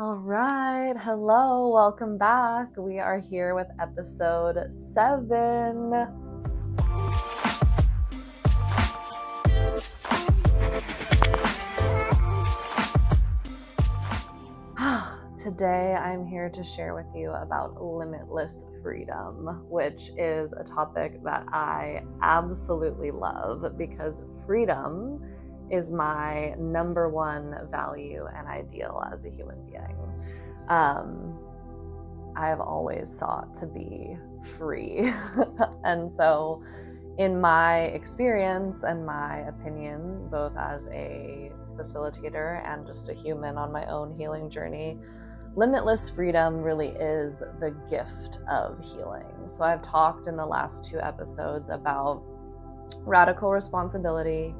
All right. Hello. Welcome back. We are here with episode 7. Today, I'm here to share with you about limitless freedom, which is a topic that I absolutely love because freedom is my number one value and ideal as a human being. I've always sought to be free. And so in my experience and my opinion, both as a facilitator and just a human on my own healing journey, limitless freedom really is the gift of healing. So I've talked in the last 2 episodes about radical responsibility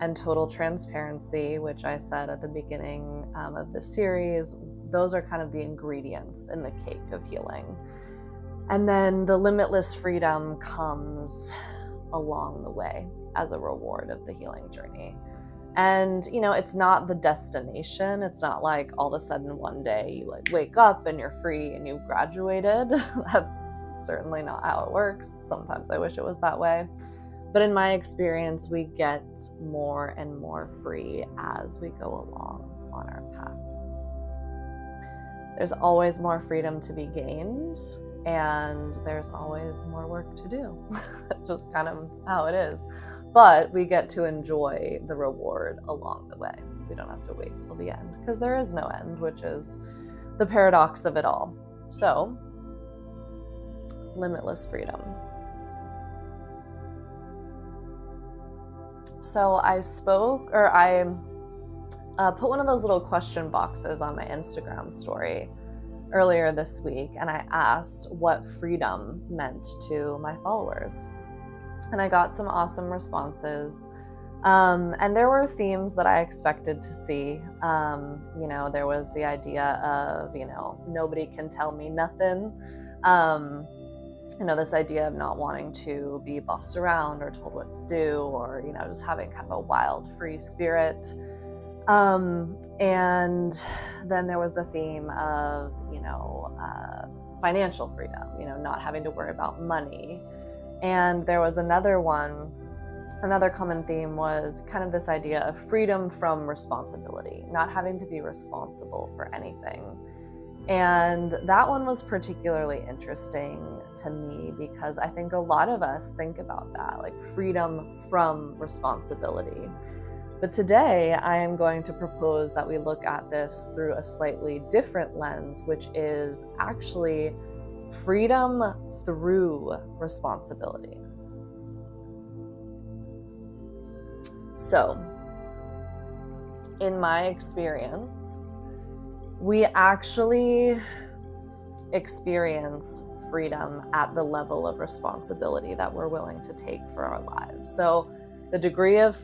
and total transparency, which I said at the beginning of the series. Those are kind of the ingredients in the cake of healing. And then the limitless freedom comes along the way as a reward of the healing journey. And, it's not the destination. It's not like all of a sudden one day you wake up and you're free and you've graduated. That's certainly not how it works. Sometimes I wish it was that way. But in my experience, we get more and more free as we go along on our path. There's always more freedom to be gained, and there's always more work to do. That's just kind of how it is. But we get to enjoy the reward along the way. We don't have to wait till the end because there is no end, which is the paradox of it all. So, limitless freedom. So I put one of those little question boxes on my Instagram story earlier this week, and I asked what freedom meant to my followers. And I got some awesome responses. And there were themes that I expected to see. There was the idea of, nobody can tell me nothing. This idea of not wanting to be bossed around or told what to do, or, just having kind of a wild, free spirit. And then there was the theme of, financial freedom, not having to worry about money. And there was another common theme was kind of this idea of freedom from responsibility, not having to be responsible for anything. And that one was particularly interesting to me because I think a lot of us think about that, like freedom from responsibility. But today I am going to propose that we look at this through a slightly different lens, which is actually freedom through responsibility. So, in my experience, we actually experience freedom at the level of responsibility that we're willing to take for our lives. So, the degree of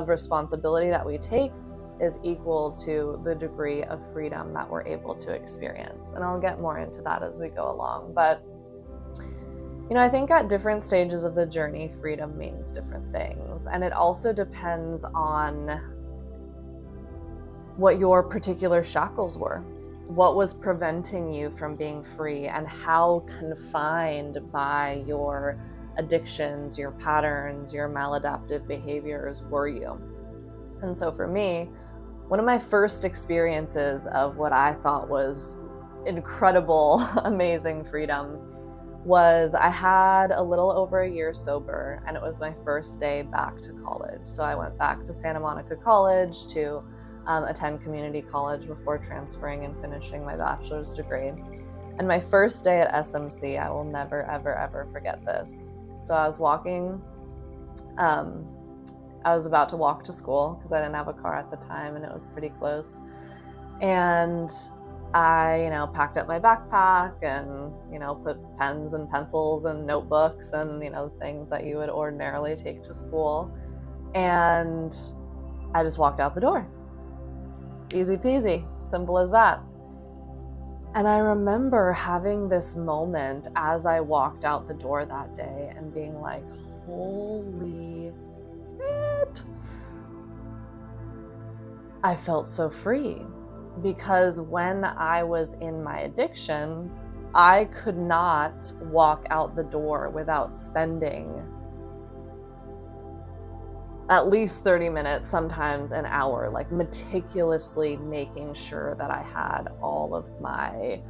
responsibility that we take is equal to the degree of freedom that we're able to experience. And I'll get more into that as we go along. But, I think at different stages of the journey, freedom means different things. And it also depends on what your particular shackles were. What was preventing you from being free, and how confined by your addictions, your patterns, your maladaptive behaviors were you? And so for me, one of my first experiences of what I thought was incredible, amazing freedom was I had a little over a year sober, and it was my first day back to college. So I went back to Santa Monica College to attend community college before transferring and finishing my bachelor's degree. And my first day at SMC, I will never, ever, ever forget this. So I was about to walk to school because I didn't have a car at the time and it was pretty close. And I, packed up my backpack and, put pens and pencils and notebooks and, things that you would ordinarily take to school. And I just walked out the door. Easy peasy, simple as that. And I remember having this moment as I walked out the door that day and being like, holy shit. I felt so free. because when I was in my addiction, I could not walk out the door without spending at least 30 minutes, sometimes an hour, like meticulously making sure that I had all of my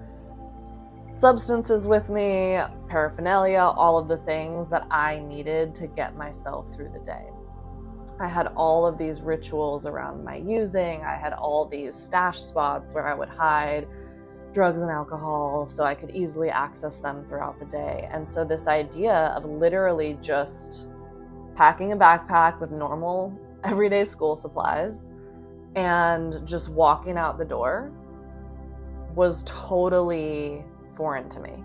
substances with me, paraphernalia, all of the things that I needed to get myself through the day. I had all of these rituals around my using. I had all these stash spots where I would hide drugs and alcohol so I could easily access them throughout the day. And so this idea of literally just packing a backpack with normal everyday school supplies and just walking out the door was totally foreign to me.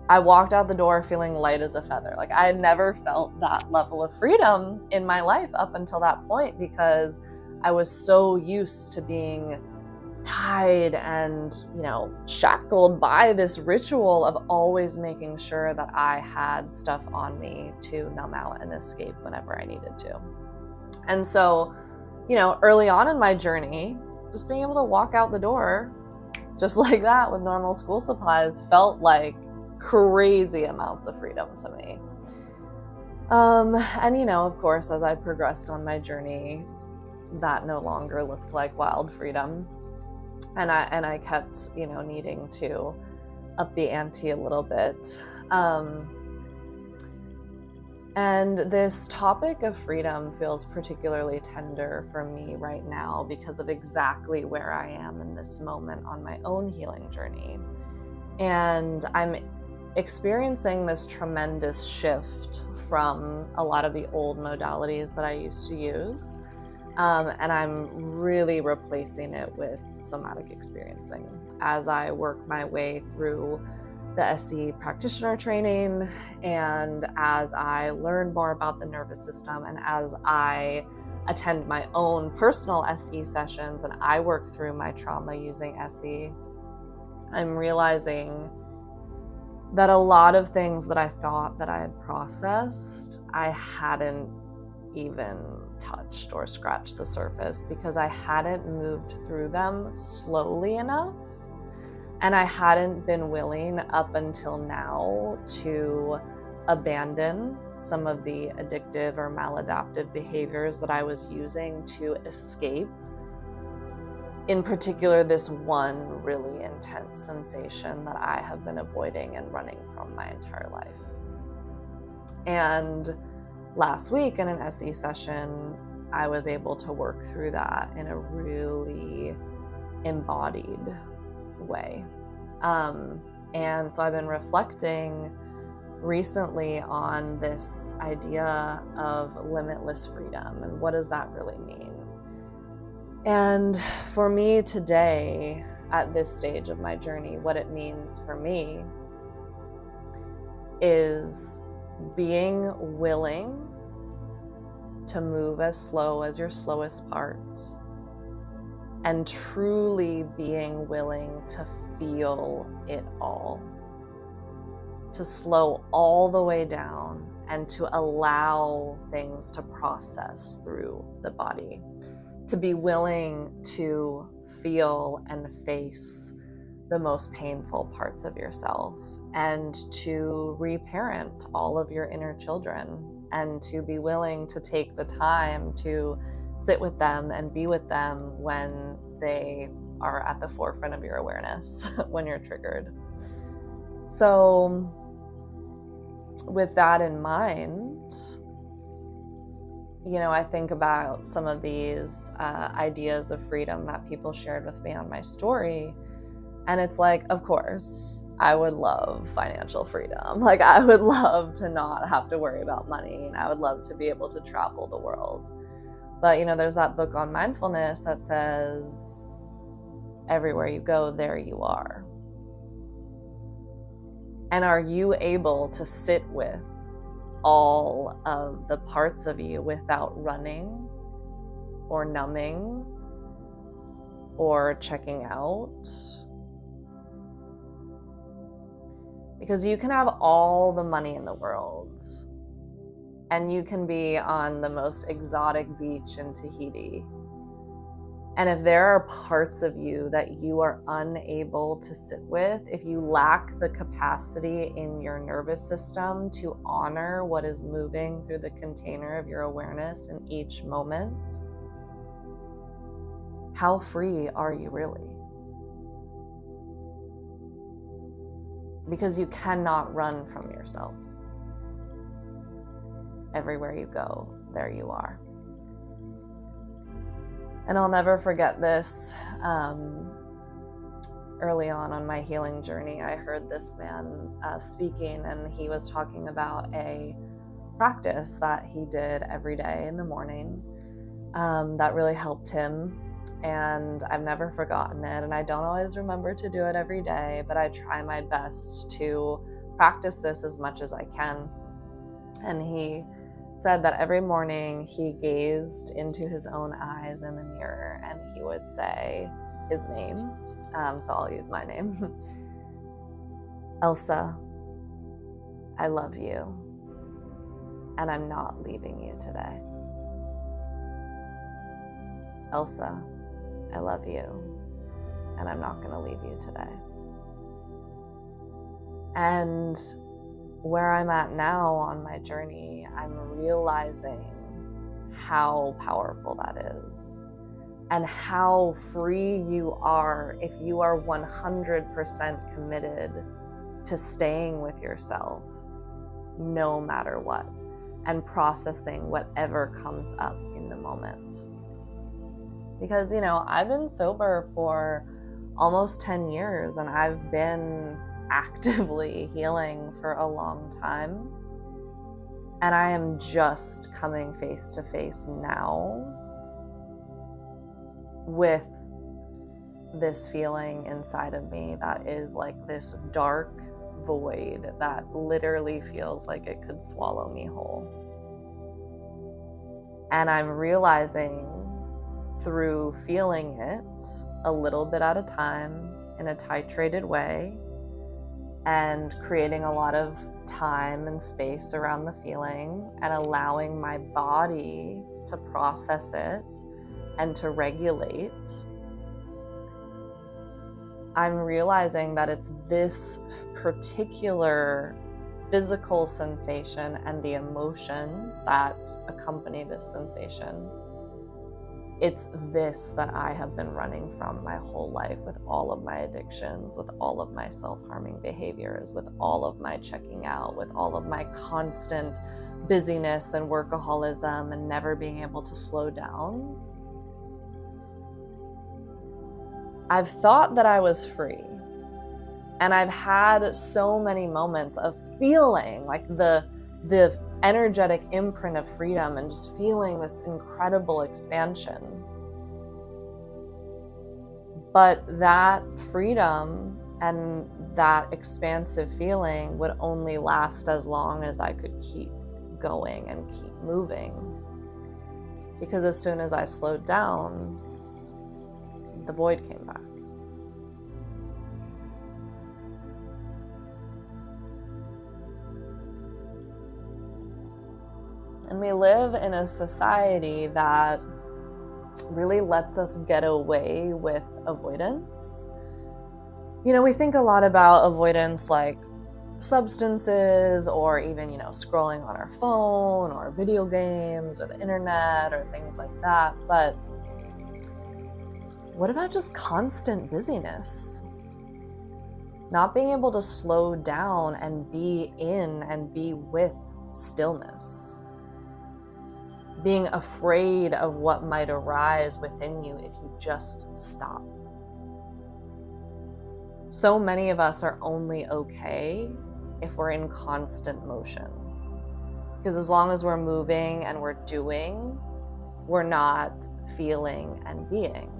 I walked out the door feeling light as a feather. Like, I had never felt that level of freedom in my life up until that point, because I was so used to being tied and, shackled by this ritual of always making sure that I had stuff on me to numb out and escape whenever I needed to. And so, early on in my journey, just being able to walk out the door just like that with normal school supplies felt like crazy amounts of freedom to me. And of course, as I progressed on my journey, that no longer looked like wild freedom. And I kept, needing to up the ante a little bit. And this topic of freedom feels particularly tender for me right now because of exactly where I am in this moment on my own healing journey. And I'm experiencing this tremendous shift from a lot of the old modalities that I used to use. And I'm really replacing it with somatic experiencing as I work my way through the SE practitioner training, and as I learn more about the nervous system, and as I attend my own personal SE sessions and I work through my trauma using SE, I'm realizing that a lot of things that I thought that I had processed, I hadn't even touched or scratched the surface because I hadn't moved through them slowly enough. And I hadn't been willing up until now to abandon some of the addictive or maladaptive behaviors that I was using to escape. In particular, this one really intense sensation that I have been avoiding and running from my entire life. And last week in an SE session, I was able to work through that in a really embodied way. And so I've been reflecting recently on this idea of limitless freedom and what does that really mean? And for me today, at this stage of my journey, what it means for me is being willing to move as slow as your slowest part, and truly being willing to feel it all, to slow all the way down and to allow things to process through the body, to be willing to feel and face the most painful parts of yourself, and to reparent all of your inner children, and to be willing to take the time to sit with them and be with them when they are at the forefront of your awareness, when you're triggered. So with that in mind, I think about some of these ideas of freedom that people shared with me on my story. And it's like, of course, I would love financial freedom. Like, I would love to not have to worry about money, and I would love to be able to travel the world. But, there's that book on mindfulness that says, everywhere you go, there you are. And are you able to sit with all of the parts of you without running or numbing or checking out? Because you can have all the money in the world, and you can be on the most exotic beach in Tahiti, And if there are parts of you that you are unable to sit with, if you lack the capacity in your nervous system to honor what is moving through the container of your awareness in each moment, how free are you really? Because you cannot run from yourself. Everywhere you go, there you are. And I'll never forget this. Early on my healing journey, I heard this man speaking, and he was talking about a practice that he did every day in the morning that really helped him. And I've never forgotten it. And I don't always remember to do it every day, but I try my best to practice this as much as I can. And he said that every morning he gazed into his own eyes in the mirror and he would say his name. So I'll use my name. Elsa, I love you, and I'm not leaving you today. Elsa, I love you, and I'm not going to leave you today. And where I'm at now on my journey, I'm realizing how powerful that is and how free you are if you are 100% committed to staying with yourself no matter what and processing whatever comes up in the moment. Because, you know, I've been sober for almost 10 years and I've been actively healing for a long time. And I am just coming face to face now with this feeling inside of me that is like this dark void that literally feels like it could swallow me whole. And I'm realizing through feeling it a little bit at a time in a titrated way and creating a lot of time and space around the feeling and allowing my body to process it and to regulate, I'm realizing that it's this particular physical sensation and the emotions that accompany this sensation. It's this that I have been running from my whole life with all of my addictions, with all of my self-harming behaviors, with all of my checking out, with all of my constant busyness and workaholism and never being able to slow down. I've thought that I was free, and I've had so many moments of feeling like the energetic imprint of freedom and just feeling this incredible expansion. But that freedom and that expansive feeling would only last as long as I could keep going and keep moving. Because as soon as I slowed down, the void came back. And we live in a society that really lets us get away with avoidance. You know, we think a lot about avoidance like substances or even, you know, scrolling on our phone or video games or the internet or things like that. But what about just constant busyness? Not being able to slow down and be in and be with stillness. Being afraid of what might arise within you if you just stop. So many of us are only okay if we're in constant motion. Because as long as we're moving and we're doing, we're not feeling and being.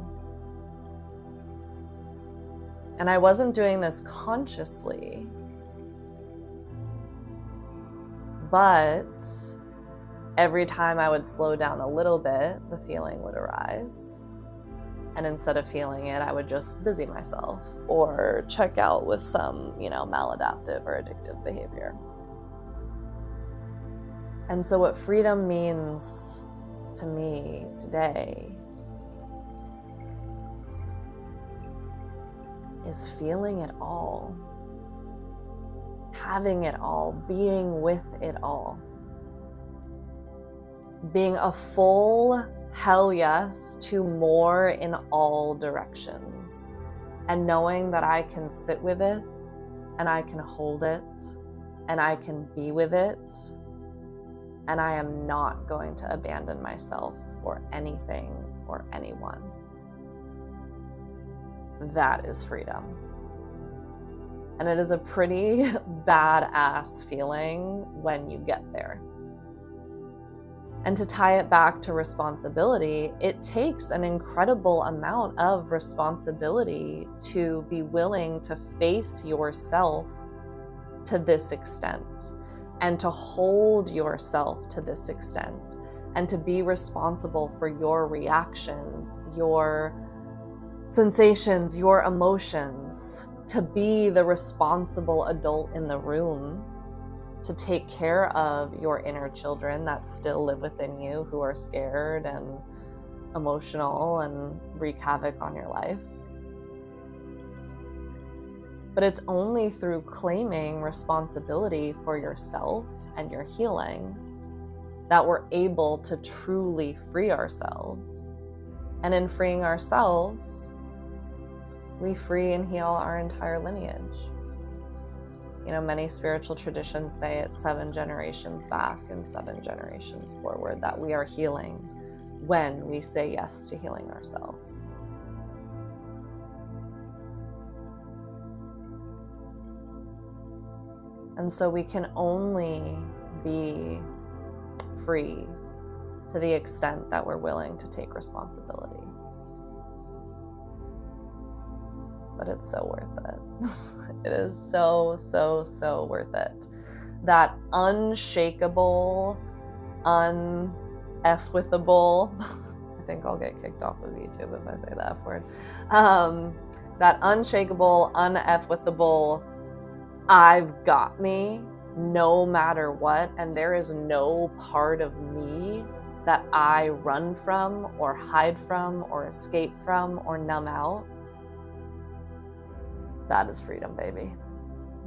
And I wasn't doing this consciously, but every time I would slow down a little bit, the feeling would arise. And instead of feeling it, I would just busy myself or check out with some, you know, maladaptive or addictive behavior. And so what freedom means to me today is feeling it all, having it all, being with it all, being a full hell yes to more in all directions, and knowing that I can sit with it and I can hold it and I can be with it, and I am not going to abandon myself for anything or anyone. That is freedom. And it is a pretty badass feeling when you get there. And to tie it back to responsibility, it takes an incredible amount of responsibility to be willing to face yourself to this extent, and to hold yourself to this extent, and to be responsible for your reactions, your sensations, your emotions, to be the responsible adult in the room, to take care of your inner children that still live within you, who are scared and emotional and wreak havoc on your life. But it's only through claiming responsibility for yourself and your healing that we're able to truly free ourselves. And in freeing ourselves, we free and heal our entire lineage. You know, many spiritual traditions say it's 7 generations back and 7 generations forward that we are healing when we say yes to healing ourselves. And so we can only be free to the extent that we're willing to take responsibility. But it's so worth it. It is so, so, so worth it. That unshakable, un-F-withable, I think I'll get kicked off of YouTube if I say the F word. That unshakable, un-F-withable, I've got me no matter what, and there is no part of me that I run from or hide from or escape from or numb out. That is freedom, baby.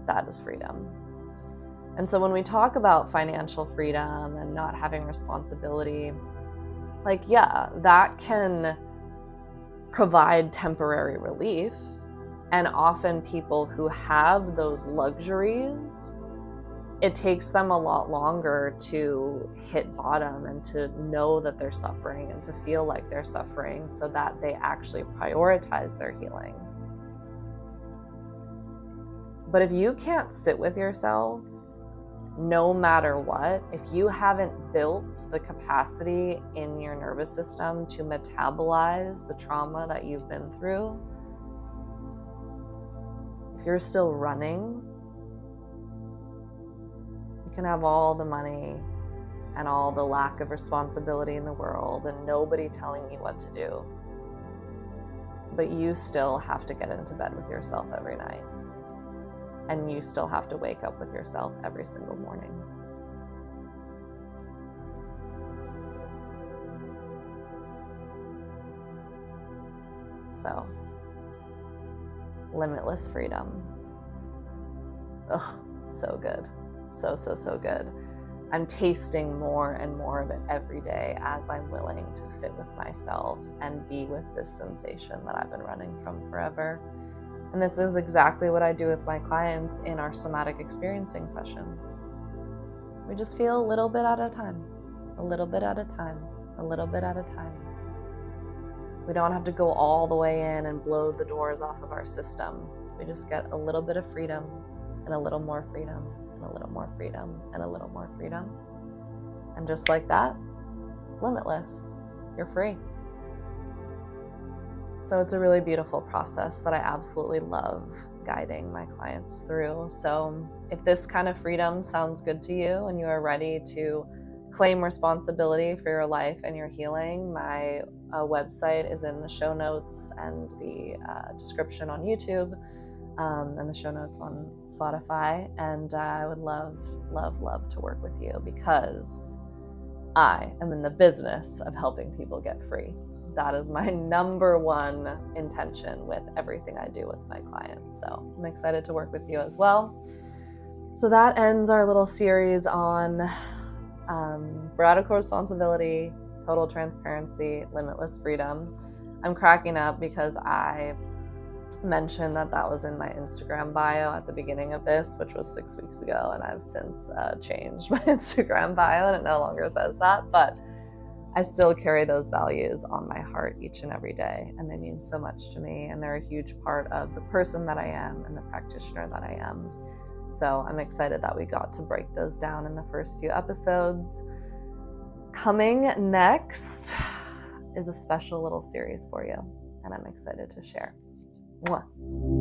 That is freedom. And so when we talk about financial freedom and not having responsibility, like, yeah, that can provide temporary relief. And often people who have those luxuries, it takes them a lot longer to hit bottom and to know that they're suffering and to feel like they're suffering so that they actually prioritize their healing. But if you can't sit with yourself, no matter what, if you haven't built the capacity in your nervous system to metabolize the trauma that you've been through, if you're still running, you can have all the money and all the lack of responsibility in the world and nobody telling you what to do. But you still have to get into bed with yourself every night. And you still have to wake up with yourself every single morning. So, limitless freedom. Ugh, so good. So, so, so good. I'm tasting more and more of it every day as I'm willing to sit with myself and be with this sensation that I've been running from forever. And this is exactly what I do with my clients in our somatic experiencing sessions. We just feel a little bit at a time, a little bit at a time, a little bit at a time. We don't have to go all the way in and blow the doors off of our system. We just get a little bit of freedom and a little more freedom and a little more freedom and a little more freedom. And just like that, limitless, you're free. So it's a really beautiful process that I absolutely love guiding my clients through. So if this kind of freedom sounds good to you and you are ready to claim responsibility for your life and your healing, my website is in the show notes and the description on YouTube and the show notes on Spotify. And I would love, love, love to work with you because I am in the business of helping people get free. That is my number one intention with everything I do with my clients. So I'm excited to work with you as well. So that ends our little series on radical responsibility, total transparency, limitless freedom. I'm cracking up because I mentioned that was in my Instagram bio at the beginning of this, which was 6 weeks ago, and I've since changed my Instagram bio and it no longer says that, but I still carry those values on my heart each and every day, and they mean so much to me, and they're a huge part of the person that I am and the practitioner that I am. So I'm excited that we got to break those down in the first few episodes. Coming next is a special little series for you, and I'm excited to share. Mwah.